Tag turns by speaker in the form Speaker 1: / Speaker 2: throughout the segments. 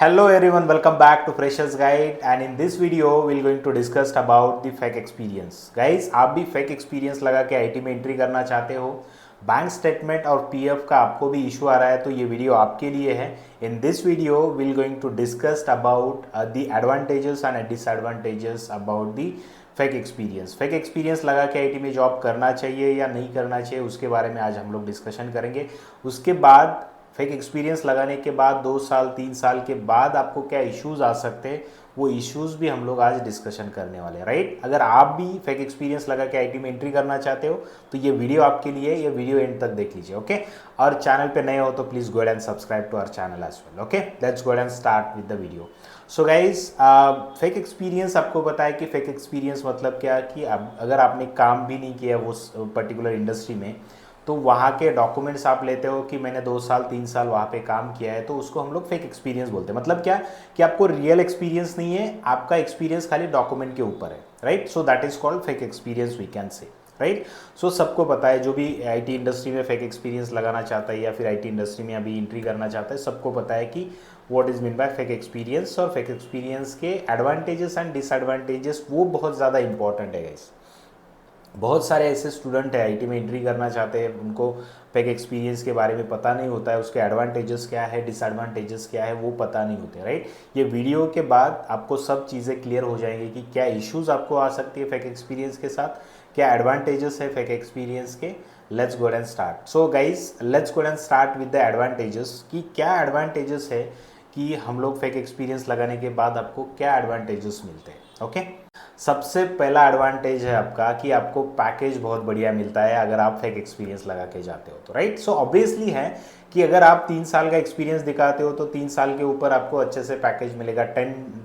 Speaker 1: Hello everyone, welcome back to Freshers Guide and in this video we're going to discuss about the fake experience. Guys, आप भी fake experience लगा के IT में entry करना चाहते हो, बैंक स्टेटमेंट और पीएफ का आपको भी इशू आ रहा है तो ये वीडियो आपके लिए है. In this video we're going to discuss about the advantages and disadvantages about the fake experience. Fake experience लगा के आईटी में जॉब करना चाहिए या नहीं करना चाहिए उसके बारे में आज हम लोग डिस्कशन करेंगे. उसके बाद फेक एक्सपीरियंस लगाने के बाद 2 साल 3 साल के बाद आपको क्या इश्यूज आ सकते हैं वो इश्यूज भी हम लोग आज डिस्कशन करने वाले हैं. राइट, अगर आप भी फेक एक्सपीरियंस लगा के आईटी में एंट्री करना चाहते हो तो ये वीडियो आपके लिए, ये वीडियो एंड तक देख लीजिए. ओके, और चैनल पे नए हो तो please go and subscribe to our channel as well. Okay, let's go and start with the video. So guys, fake experience आपको पता है कि फेक एक्सपीरियंस मतलब क्या कि अगर आपने काम भी नहीं किया वो पर्टिकुलर इंडस्ट्री में तो वहाँ के डॉक्यूमेंट्स आप लेते हो कि मैंने 2 साल 3 साल वहाँ पे काम किया है तो उसको हम लोग फेक एक्सपीरियंस बोलते हैं. मतलब क्या कि आपको रियल एक्सपीरियंस नहीं है, आपका एक्सपीरियंस खाली डॉक्यूमेंट के ऊपर है. Right, so that is called fake experience we can say. Right, so सबको पता है जो भी आईटी इंडस्ट्री में फेक एक्सपीरियंस लगाना चाहता है या फिर आईटी इंडस्ट्री में अभी एंट्री करना चाहता है सबको पता है कि what is mean by fake experience. और फेक एक्सपीरियंस के एडवांटेजेस एंड डिसएडवांटेजेस वो बहुत ज़्यादा इंपॉर्टेंट है गाइस. बहुत सारे ऐसे स्टूडेंट हैं आईटी में एंट्री करना चाहते हैं, उनको फेक एक्सपीरियंस के बारे में पता नहीं होता है, उसके एडवांटेजेस क्या है डिसएडवांटेजेस क्या है वो पता नहीं होते. राइट, ये वीडियो के बाद आपको सब चीज़ें क्लियर हो जाएंगी कि क्या इश्यूज आपको आ सकती है फेक एक्सपीरियंस के साथ, क्या एडवांटेजेस है फेक एक्सपीरियंस के. Let's go and start. So guys, let's go and start with the advantages कि क्या एडवांटेजेस है कि हम लोग फेक एक्सपीरियंस लगाने के बाद आपको क्या एडवांटेजेस मिलते हैं. ओके, सबसे पहला एडवांटेज है आपका कि आपको पैकेज बहुत बढ़िया मिलता है अगर आप फेक एक्सपीरियंस लगा के जाते हो तो. राइट, सो ऑब्वियसली है कि अगर आप 3 साल का एक्सपीरियंस दिखाते हो तो 3 साल के ऊपर आपको अच्छे से पैकेज मिलेगा.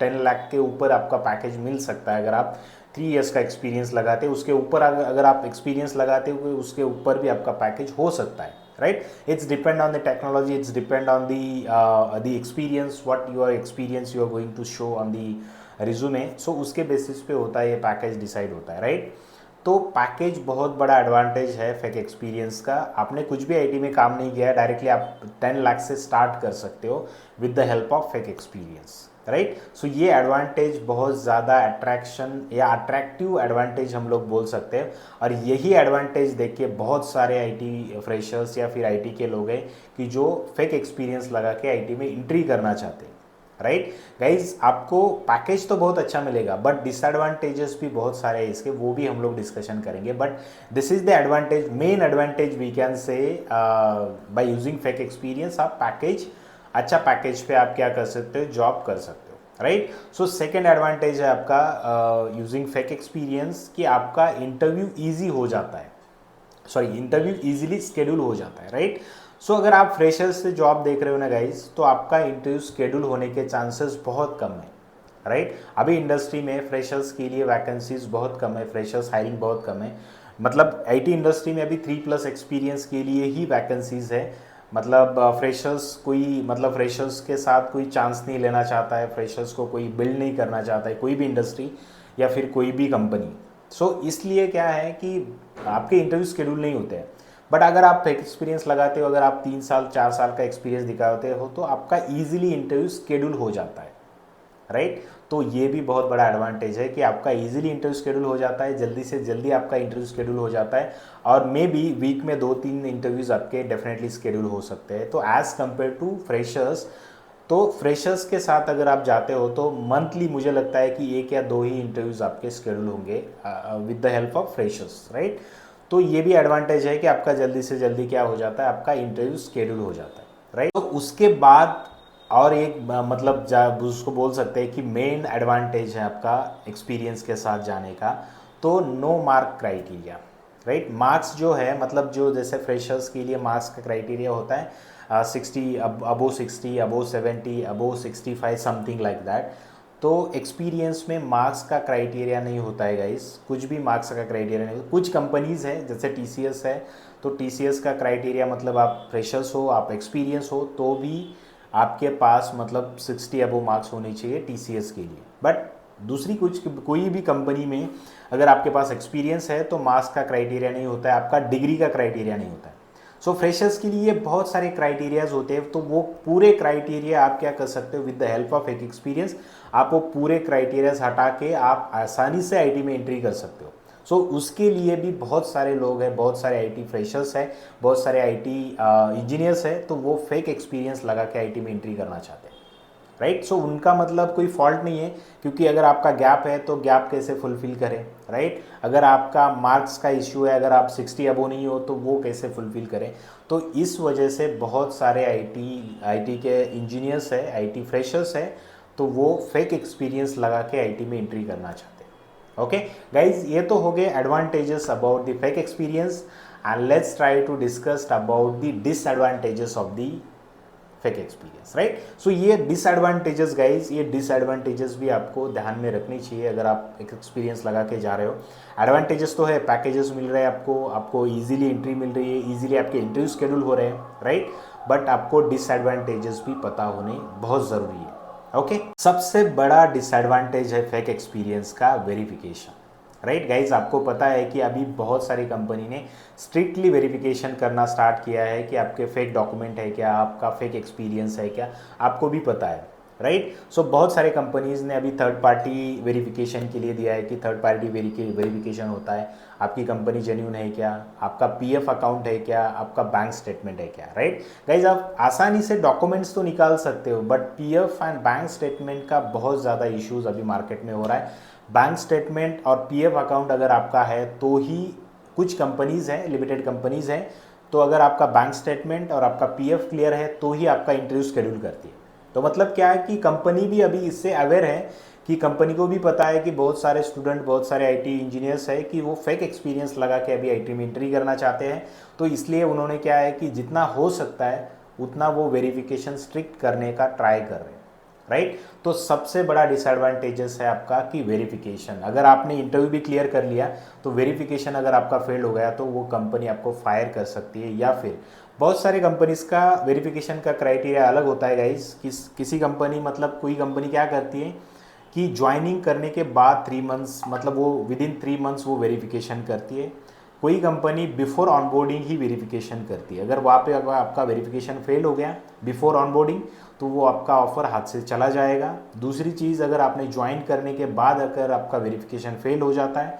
Speaker 1: 10 लाख के ऊपर आपका पैकेज मिल सकता है अगर आप 3 इयर्स का एक्सपीरियंस लगाते हो. उसके ऊपर अगर आप एक्सपीरियंस लगाते हो उसके ऊपर भी आपका पैकेज हो सकता है. Right, it's depend on the technology, it's depend on the experience, what your experience you are going to show on the resume. So उसके बेसिस पे होता है ये पैकेज डिसाइड होता है. राइट, तो पैकेज बहुत बड़ा एडवांटेज है फेक एक्सपीरियंस का. आपने कुछ भी आईटी में काम नहीं किया है, डायरेक्टली आप 10 लाख से स्टार्ट कर सकते हो with the help of fake experience. Right, so ये एडवांटेज बहुत ज़्यादा अट्रैक्शन या अट्रैक्टिव एडवांटेज हम लोग बोल सकते हैं. और यही एडवांटेज देख के बहुत सारे आईटी फ्रेशर्स या फिर आईटी के लोग हैं कि जो फेक एक्सपीरियंस लगा के आईटी में एंट्री करना चाहते हैं. राइट गाइज, आपको पैकेज तो बहुत अच्छा मिलेगा बट डिसएडवांटेजेस भी बहुत सारे हैं इसके, वो भी हम लोग डिस्कशन करेंगे. But this is the advantage, main advantage we can say by using fake experience. आप पैकेज, अच्छा पैकेज पे आप क्या कर सकते हो, जॉब कर सकते हो. राइट, सो सेकेंड एडवांटेज है आपका यूजिंग फेक एक्सपीरियंस कि आपका इंटरव्यू ईजी हो जाता है, इंटरव्यू ईजिली स्केड्यूल हो जाता है. राइट, सो अगर आप फ्रेशर्स से जॉब देख रहे हो ना गाइज तो आपका इंटरव्यू स्केड्यूल होने के चांसेस बहुत कम है. राइट, अभी इंडस्ट्री में फ्रेशर्स के लिए वैकेंसीज बहुत कम है, फ्रेशर्स हायरिंग बहुत कम है. मतलब आईटी इंडस्ट्री में अभी 3+ एक्सपीरियंस के लिए ही वैकेंसीज है. मतलब फ्रेशर्स के साथ कोई चांस नहीं लेना चाहता है, फ्रेशर्स को कोई बिल्ड नहीं करना चाहता है कोई भी इंडस्ट्री या फिर कोई भी कंपनी. सो इसलिए क्या है कि आपके इंटरव्यू स्केड्यूल नहीं होते हैं. बट अगर आप एक्सपीरियंस लगाते हो, अगर आप 3 साल 4 साल का एक्सपीरियंस दिखाते हो तो आपका ईजिली इंटरव्यू स्केड्यूल हो जाता है. राइट, तो ये भी बहुत बड़ा एडवांटेज है कि आपका इजीली इंटरव्यू शेड्यूल हो जाता है, जल्दी से जल्दी आपका इंटरव्यू शेड्यूल हो जाता है. और मे बी वीक में 2-3 इंटरव्यूज़ आपके डेफिनेटली शेड्यूल हो सकते हैं. तो एज़ कम्पेयर टू फ्रेशर्स, तो फ्रेशर्स के साथ अगर आप जाते हो तो मंथली मुझे लगता है कि 1 या 2 ही इंटरव्यूज़ आपके शेड्यूल होंगे with the help of freshers. Right, तो ये भी एडवांटेज है कि आपका जल्दी से जल्दी क्या हो जाता है, आपका इंटरव्यू शेड्यूल हो जाता है. राइट, तो उसके बाद और एक मतलब उसको बोल सकते हैं कि मेन एडवांटेज है आपका एक्सपीरियंस के साथ जाने का, तो no mark criteria. Right, marks जो है मतलब जो जैसे फ्रेशर्स के लिए मार्क्स का क्राइटेरिया होता है 60, अबो 60, अबो 70, अबो 65 समथिंग लाइक दैट. तो एक्सपीरियंस में मार्क्स का क्राइटेरिया नहीं होता है गाइस, कुछ भी मार्क्स का क्राइटेरिया नहीं होता. कुछ कंपनीज़ है जैसे टीसीएस है, तो टीसीएस का क्राइटेरिया मतलब आप फ्रेशर्स हो, आप एक्सपीरियंस हो तो भी आपके पास मतलब 60 अबो मार्क्स होने चाहिए टीसीएस के लिए. बट दूसरी कोई भी कंपनी में अगर आपके पास एक्सपीरियंस है तो मार्क्स का क्राइटेरिया नहीं होता है, आपका डिग्री का क्राइटेरिया नहीं होता है. सो फ्रेशर्स के लिए बहुत सारे क्राइटेरियाज होते हैं, तो वो पूरे क्राइटेरिया आप क्या कर सकते हो विद द हेल्प ऑफ एक एक्सपीरियंस, आप वो पूरे क्राइटेरियाज हटा के आप आसानी से आईटी में एंट्री कर सकते हो। सो उसके लिए भी बहुत सारे लोग हैं, बहुत सारे आईटी फ्रेशर्स हैं, बहुत सारे आईटी इंजीनियर्स हैं, तो वो फेक एक्सपीरियंस लगा के आईटी में एंट्री करना चाहते हैं, राइट। सो उनका मतलब कोई फॉल्ट नहीं है, क्योंकि अगर आपका गैप है तो गैप कैसे फुलफिल करें, राइट। अगर आपका मार्क्स का इश्यू है, अगर आप 60 अबो नहीं हो तो वो कैसे फुलफिल करें। तो इस वजह से बहुत सारे आईटी के इंजीनियर्स है, आईटी फ्रेशर्स है, तो वो फेक एक्सपीरियंस लगा के आईटी में एंट्री करना चाहते हैं। ओके गाइज, ये तो हो गए advantages about the fake experience, and let's try to discuss about the disadvantages of the fake experience, right. So ये डिसएडवांटेजेस गाइज, ये डिसएडवांटेजेस भी आपको ध्यान में रखनी चाहिए अगर आप एक एक्सपीरियंस लगा के जा रहे हो। एडवांटेजेस तो है, पैकेजेस मिल रहे हैं आपको इजीली एंट्री मिल रही है, इजीली आपके इंटरव्यू शेड्यूल हो रहे हैं, राइट। बट आपको डिसएडवांटेजेस भी पता होने बहुत ज़रूरी है। ओके, सबसे बड़ा डिसएडवांटेज है फेक एक्सपीरियंस का वेरिफिकेशन, राइट गाइज। आपको पता है कि अभी बहुत सारी कंपनी ने स्ट्रिक्टली वेरिफिकेशन करना स्टार्ट किया है कि आपके फेक डॉक्यूमेंट है क्या, आपका फेक एक्सपीरियंस है क्या, आपको भी पता है, राइट। सो बहुत सारे कंपनीज ने अभी थर्ड पार्टी वेरिफिकेशन के लिए दिया है कि थर्ड पार्टी वेरिफिकेशन होता है, आपकी कंपनी जेन्युइन है क्या, आपका पीएफ अकाउंट है क्या, आपका बैंक स्टेटमेंट है क्या, राइट गाइज। आप आसानी से डॉक्यूमेंट्स तो निकाल सकते हो, but PF and bank statement का बहुत ज़्यादा इश्यूज अभी मार्केट में हो रहा है। बैंक स्टेटमेंट और पीएफ अकाउंट अगर आपका है तो ही, कुछ कंपनीज हैं, लिमिटेड कंपनीज हैं, तो अगर आपका बैंक स्टेटमेंट और आपका पीएफ क्लियर है तो ही आपका इंटरव्यू शेड्यूल करती है। तो मतलब क्या है कि कंपनी भी अभी इससे अवेयर है, कि कंपनी को भी पता है कि बहुत सारे स्टूडेंट, बहुत सारे आईटी इंजीनियर्स है कि वो फेक एक्सपीरियंस लगा के अभी आईटी में एंट्री करना चाहते हैं। तो इसलिए उन्होंने क्या है कि जितना हो सकता है उतना वो वेरिफिकेशन स्ट्रिक्ट करने का ट्राई कर रहे हैं, राइट। तो सबसे बड़ा डिसएडवांटेजेस है आपका कि वेरिफिकेशन, अगर आपने इंटरव्यू भी क्लियर कर लिया तो वेरिफिकेशन अगर आपका फेल हो गया तो वो कंपनी आपको फायर कर सकती है, या फिर बहुत सारे कंपनीज का वेरिफिकेशन का क्राइटेरिया अलग होता है गाइस। किसी कंपनी, मतलब कोई कंपनी क्या करती है कि ज्वाइनिंग करने के बाद 3 मंथ्स, मतलब वो विद इन 3 मंथ्स वो वेरिफिकेशन करती है। कोई कंपनी बिफोर ऑनबोर्डिंग ही वेरिफिकेशन करती है। अगर वहाँ पे अगर आपका वेरिफिकेशन फेल हो गया बिफोर ऑनबोर्डिंग तो वो आपका ऑफर हाथ से चला जाएगा। दूसरी चीज़, अगर आपने ज्वाइन करने के बाद अगर आपका वेरिफिकेशन फेल हो जाता है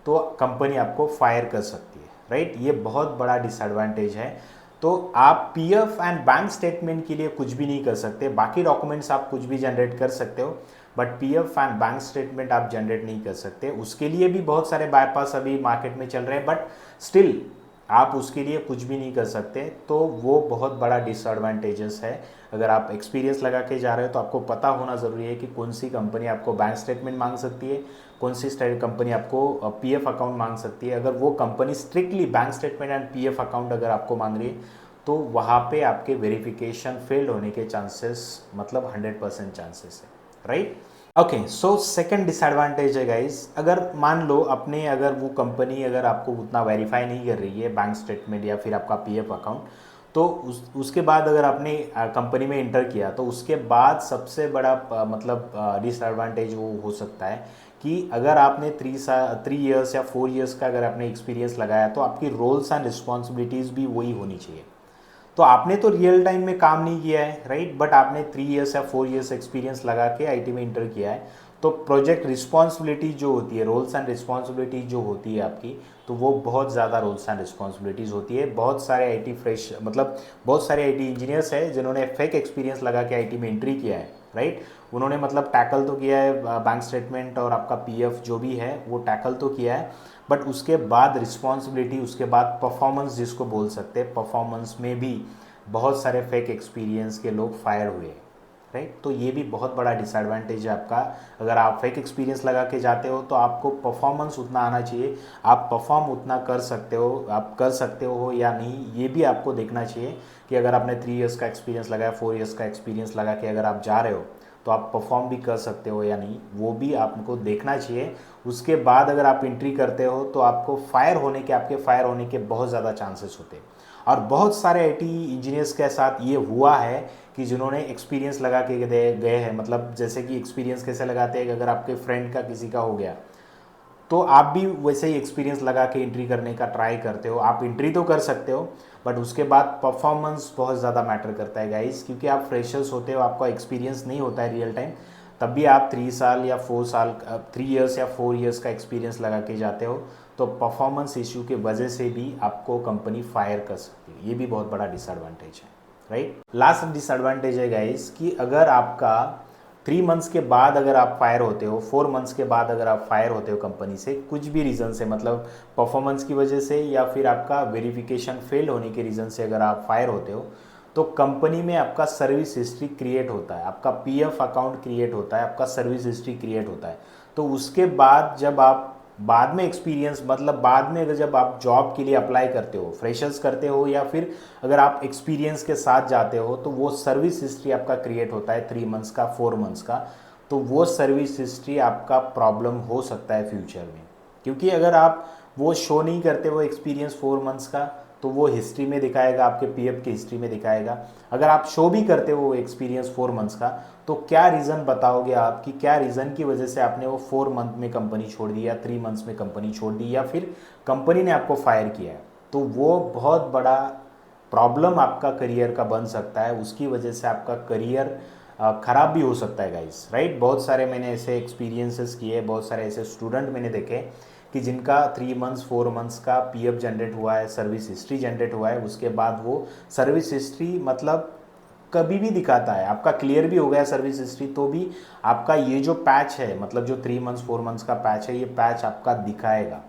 Speaker 1: तो कंपनी आपको फायर कर सकती है, राइट। ये बहुत बड़ा डिसएडवांटेज है। तो आप पीएफ एंड बैंक स्टेटमेंट के लिए कुछ भी नहीं कर सकते, बाकी डॉक्यूमेंट्स आप कुछ भी जनरेट कर सकते हो, but PF and bank statement आप जनरेट नहीं कर सकते। उसके लिए भी बहुत सारे बाईपास अभी मार्केट में चल रहे हैं, बट स्टिल आप उसके लिए कुछ भी नहीं कर सकते। तो वो बहुत बड़ा डिसएडवांटेजेस है। अगर आप एक्सपीरियंस लगा के जा रहे हो तो आपको पता होना ज़रूरी है कि कौन सी कंपनी आपको बैंक स्टेटमेंट मांग सकती है, कौन सी कंपनी आपको पीएफ अकाउंट मांग सकती है। अगर वो company strictly bank statement and PF account अगर आपको मांग रही है तो वहाँ पे आपके वेरिफिकेशन फेल्ड होने के चांसेस, मतलब 100% चांसेस है, right. Okay, so second disadvantage है गाइस, अगर मान लो अपने, अगर वो कंपनी अगर आपको उतना वेरीफाई नहीं कर रही है बैंक स्टेटमेंट या फिर आपका पीएफ अकाउंट, तो उसके बाद अगर आपने कंपनी में इंटर किया तो उसके बाद सबसे बड़ा मतलब डिसएडवांटेज वो हो सकता है कि अगर आपने 3 ईयर्स या 4 ईयर्स का अगर आपने एक्सपीरियंस लगाया तो आपकी रोल्स एंड रिस्पॉन्सिबिलिटीज़ भी वही होनी चाहिए। तो आपने तो रियल टाइम में काम नहीं किया है, राइट, बट आपने 3 ईयर्स या 4 ईयर्स एक्सपीरियंस लगा के आईटी में इंटर किया है। तो प्रोजेक्ट रिस्पॉन्सिबिलिटी जो होती है, रोल्स एंड रिस्पॉन्सिबिलिटी जो होती है आपकी, तो वो बहुत ज़्यादा रोल्स एंड रिस्पॉन्सिबिलिटीज़ होती है। बहुत सारे आईटी फ्रेश, मतलब बहुत सारे आईटी इंजीनियर्स हैं जिन्होंने फेक एक्सपीरियंस लगा के आईटी में एंट्री किया है, राइट। उन्होंने मतलब टैकल तो किया है बैंक स्टेटमेंट और आपका पीएफ जो भी है वो टैकल तो किया है, बट उसके बाद रिस्पॉन्सिबिलिटी, उसके बाद परफॉर्मेंस जिसको बोल सकते हैं, परफॉर्मेंस में भी बहुत सारे फेक एक्सपीरियंस के लोग फायर हुए, राइट। तो ये भी बहुत बड़ा डिसएडवांटेज है आपका। अगर आप फेक एक्सपीरियंस लगा के जाते हो तो आपको परफॉर्मेंस उतना आना चाहिए, आप परफॉर्म उतना कर सकते हो, आप कर सकते हो या नहीं, ये भी आपको देखना चाहिए कि अगर आपने 3 ईयर्स का एक्सपीरियंस लगाया, 4 ईयर्स का एक्सपीरियंस लगा के अगर आप जा रहे हो तो आप परफॉर्म भी कर सकते हो या नहीं, वो भी आपको देखना चाहिए। उसके बाद अगर आप एंट्री करते हो तो आपको आपके फायर होने के बहुत ज़्यादा चांसेस होते हैं। और बहुत सारे आईटी इंजीनियर्स के साथ ये हुआ है कि जिन्होंने एक्सपीरियंस लगा के गए हैं, मतलब जैसे कि एक्सपीरियंस कैसे लगाते हैं कि अगर आपके फ्रेंड का किसी का हो गया तो आप भी वैसे ही एक्सपीरियंस लगा के एंट्री करने का ट्राई करते हो। आप एंट्री तो कर सकते हो, बट उसके बाद परफॉर्मेंस बहुत ज़्यादा मैटर करता है गाइस, क्योंकि आप फ्रेशर्स होते हो, आपका एक्सपीरियंस नहीं होता है रियल टाइम, तब भी आप 3 साल या 4 साल 3 इयर्स या 4 इयर्स का एक्सपीरियंस लगा के जाते हो, तो परफॉर्मेंस इशू के वजह से भी आपको कंपनी फायर कर सकती है। ये भी बहुत बड़ा डिसएडवांटेज है, राइट। लास्ट डिसएडवांटेज है गाइस कि अगर आपका 3 मंथ्स के बाद अगर आप फायर होते हो, 4 मंथ्स के बाद अगर आप फायर होते हो कंपनी से, कुछ भी रीज़न से, मतलब परफॉर्मेंस की वजह से या फिर आपका वेरिफिकेशन फेल होने के रीज़न से अगर आप फायर होते हो, तो कंपनी में आपका सर्विस हिस्ट्री क्रिएट होता है, आपका पीएफ अकाउंट क्रिएट होता है, आपका सर्विस हिस्ट्री क्रिएट होता है। तो उसके बाद जब आप बाद में एक्सपीरियंस, मतलब बाद में अगर जब आप जॉब के लिए अप्लाई करते हो, फ्रेशर्स करते हो या फिर अगर आप एक्सपीरियंस के साथ जाते हो, तो वो सर्विस हिस्ट्री आपका क्रिएट होता है 3 मंथ्स का, 4 मंथ्स का। तो वो सर्विस हिस्ट्री आपका प्रॉब्लम हो सकता है फ्यूचर में, क्योंकि अगर आप वो शो नहीं करते वो एक्सपीरियंस 4 मंथ्स का, तो वो हिस्ट्री में दिखाएगा, आपके पीएफ की हिस्ट्री में दिखाएगा। अगर आप शो भी करते हो वो एक्सपीरियंस 4 मंथ्स का, तो क्या रीज़न बताओगे आप कि क्या रीज़न की वजह से आपने वो 4 मंथ में कंपनी छोड़ दी या 3 मंथ्स में कंपनी छोड़ दी या फिर कंपनी ने आपको फायर किया है। तो वो बहुत बड़ा प्रॉब्लम आपका करियर का बन सकता है, उसकी वजह से आपका करियर ख़राब भी हो सकता है गाइस, राइट। बहुत सारे मैंने ऐसे एक्सपीरियंसेस किए, बहुत सारे ऐसे स्टूडेंट मैंने देखे कि जिनका 3 मंथ्स 4 मंथ्स का पीएफ जनरेट हुआ है, सर्विस हिस्ट्री जनरेट हुआ है, उसके बाद वो सर्विस हिस्ट्री मतलब कभी भी दिखाता है, आपका क्लियर भी हो गया सर्विस हिस्ट्री, तो भी आपका ये जो पैच है, मतलब जो 3 मंथ्स 4 मंथ्स का पैच है, ये पैच आपका दिखाएगा।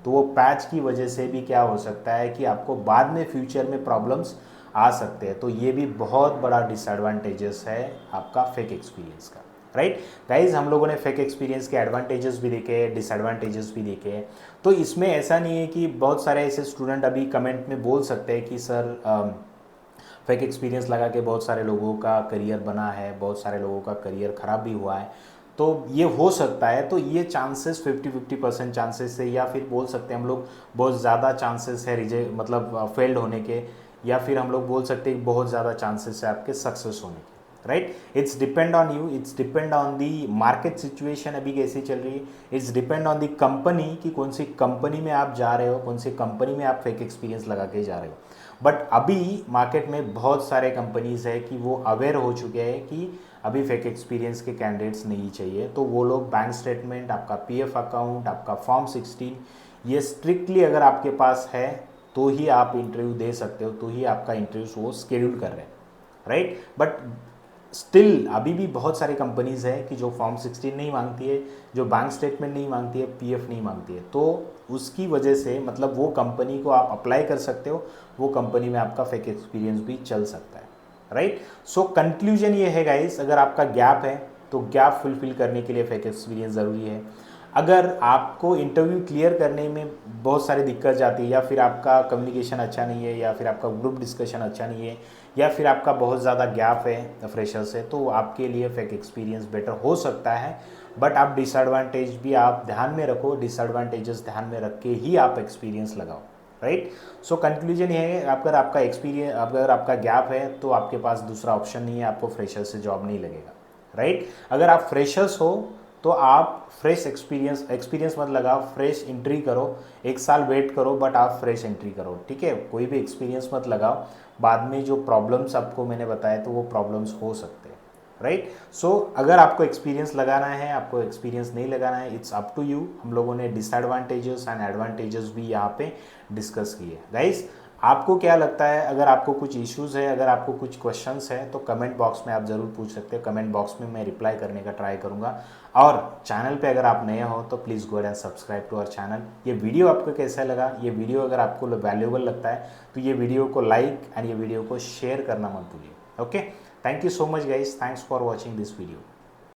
Speaker 1: तो वो पैच की वजह से भी क्या हो सकता है कि आपको बाद में फ्यूचर में प्रॉब्लम्स आ सकते हैं। तो ये भी बहुत बड़ा डिसएडवांटेजेस है आपका फेक एक्सपीरियंस का, राइट गाइज। हम लोगों ने फेक एक्सपीरियंस के एडवांटेजेस भी देखे, डिसएडवांटेजेस भी देखे। तो इसमें ऐसा नहीं है कि बहुत सारे ऐसे स्टूडेंट अभी कमेंट में बोल सकते हैं कि सर फेक एक्सपीरियंस लगा के बहुत सारे लोगों का करियर बना है, बहुत सारे लोगों का करियर ख़राब भी हुआ है। तो ये हो सकता है, तो ये चांसेस 50-50% चांसेस है, या फिर बोल सकते हैं हम लोग बहुत ज़्यादा चांसेस है मतलब फेल्ड होने के, या फिर हम लोग बोल सकते हैं बहुत ज़्यादा चांसेस है आपके सक्सेस होने के, right. It's depend on you, it's depend on the market situation अभी कैसी चल रही है, it's depend on the company कि कौन सी कंपनी में आप जा रहे हो, कौन सी कंपनी में आप फेक एक्सपीरियंस लगा के जा रहे हो। बट अभी मार्केट में बहुत सारे कंपनीज है कि वो अवेयर हो चुके हैं कि अभी फेक एक्सपीरियंस के कैंडिडेट्स नहीं चाहिए, तो वो लोग बैंक स्टेटमेंट, आपका पीएफ अकाउंट, आपका फॉर्म 16, ये स्ट्रिक्टली अगर आपके पास है तो ही आप इंटरव्यू दे सकते हो, तो ही आपका इंटरव्यू वो शेड्यूल कर रहे हैं, राइट। बट स्टिल अभी भी बहुत सारी कंपनीज है कि जो फॉर्म 16 नहीं मांगती है, जो बैंक स्टेटमेंट नहीं मांगती है, पीएफ नहीं मांगती है। तो उसकी वजह से मतलब वो कंपनी को आप अप्लाई कर सकते हो, वो कंपनी में आपका फेक एक्सपीरियंस भी चल सकता है, राइट। सो कंक्लूजन ये है गाइस, अगर आपका गैप है तो गैप फुलफिल करने के लिए फेक एक्सपीरियंस ज़रूरी है। अगर आपको इंटरव्यू क्लियर करने में बहुत सारी दिक्कत जाती है, या फिर आपका कम्युनिकेशन अच्छा नहीं है, या फिर आपका ग्रुप डिस्कशन अच्छा नहीं है, या फिर आपका बहुत ज़्यादा गैप है फ्रेशर से, तो आपके लिए फेक एक्सपीरियंस बेटर हो सकता है। बट आप डिसएडवांटेज भी आप ध्यान में रखो, डिसएडवांटेजेस ध्यान में रख के ही आप एक्सपीरियंस लगाओ, राइट। सो कंक्लूजन ये है, अगर आपका एक्सपीरियंस, अगर आपका गैप है तो आपके पास दूसरा ऑप्शन नहीं है, आपको फ्रेशर से जॉब नहीं लगेगा, राइट। अगर आप फ्रेशर्स हो तो आप फ्रेश एक्सपीरियंस मत लगाओ, फ्रेश एंट्री करो, 1 साल वेट करो, बट आप फ्रेश एंट्री करो, ठीक है। कोई भी एक्सपीरियंस मत लगाओ, बाद में जो प्रॉब्लम्स आपको मैंने बताया तो वो प्रॉब्लम्स हो सकते हैं, राइट। सो अगर आपको एक्सपीरियंस लगाना है, आपको एक्सपीरियंस नहीं लगाना है, इट्स अप टू यू। हम लोगों ने डिसएडवांटेजेस एंड एडवांटेजेस भी यहाँ पे डिस्कस किए। गाइस, आपको क्या लगता है, अगर आपको कुछ इश्यूज़ है, अगर आपको कुछ क्वेश्चंस है, तो कमेंट बॉक्स में आप ज़रूर पूछ सकते हो। कमेंट बॉक्स में मैं रिप्लाई करने का ट्राई करूँगा। और चैनल पे अगर आप नए हो तो please go and subscribe to our channel. ये वीडियो आपको कैसा लगा, ये वीडियो अगर आपको वैल्यूएबल लगता है तो ये वीडियो को लाइक एंड ये वीडियो को शेयर करना मत भूलिए। Okay, thank you so much guys, thanks for watching this video.